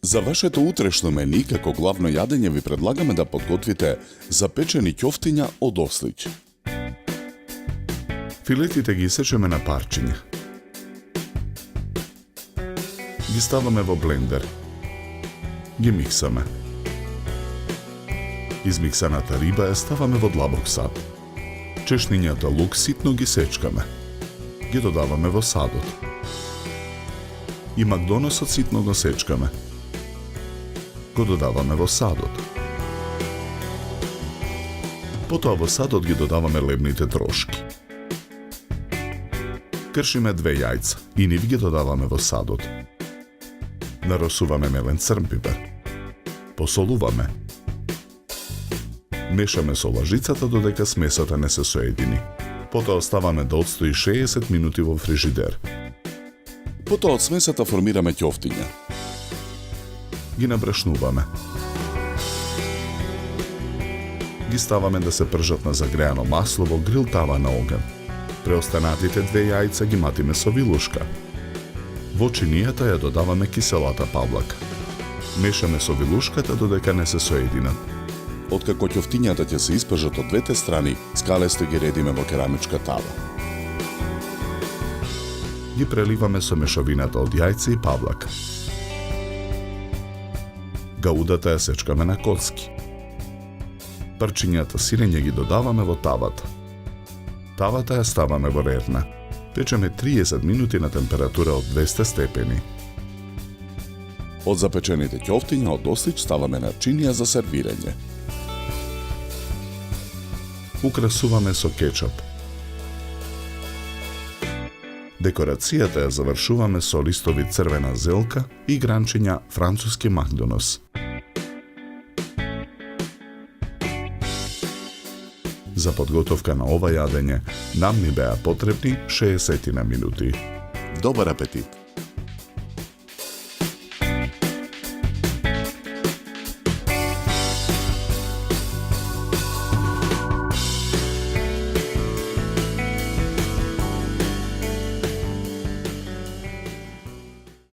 За вашето утрешно мени, како главно јадење ви предлагаме да подготвите запечени ќофтиња од ослиќ. Филетите ги исечеме на парчиња. Ги ставаме во блендер. Ги миксаме. Измиксаната риба ја ставаме во длабок сад. Чешнињата лук ситно ги сечкаме. Ги додаваме во садот. И макдоносот ситно го сечкаме. Го додаваме во садот. Потоа во садот ги додаваме лебните трошки. Кршиме 2 јајца и нив ги додаваме во садот. Наросуваме мелен црн пипер. Посолуваме. Мешаме со лажицата додека смесата не се соедини. Потоа оставаме да отстои 60 минути во фрижидер. Потоа од смесата формираме ќофтиња. Ги набрашнуваме. Ги ставаме да се пржат на загреано масло во грил тава на оган. Преостанатите 2 јајца ги матиме со вилушка. Во чинијата ја додаваме киселата павлака. Мешаме со вилушката додека не се соединат. Откако ќофтињата ќе се испржат од двете страни, скалесто ги редиме во керамичка тава. Ги преливаме со мешавината од јајца и павлака. Гаудата ја сечкаме на коцки. Парчињата сирење ги додаваме во тавата. Тавата ја ставаме во рерна. Печеме 30 минути на температура од 200 степени. Од запечените ќофтиња од ослиќ ставаме на чинија за сервирање. Украсуваме со кетчуп. Декорацијата ја завршуваме со листови црвена зелка и гранчиња француски макдонос. За подготовка на ова јадење нам ни беа потребни 60 минути. Добар апетит!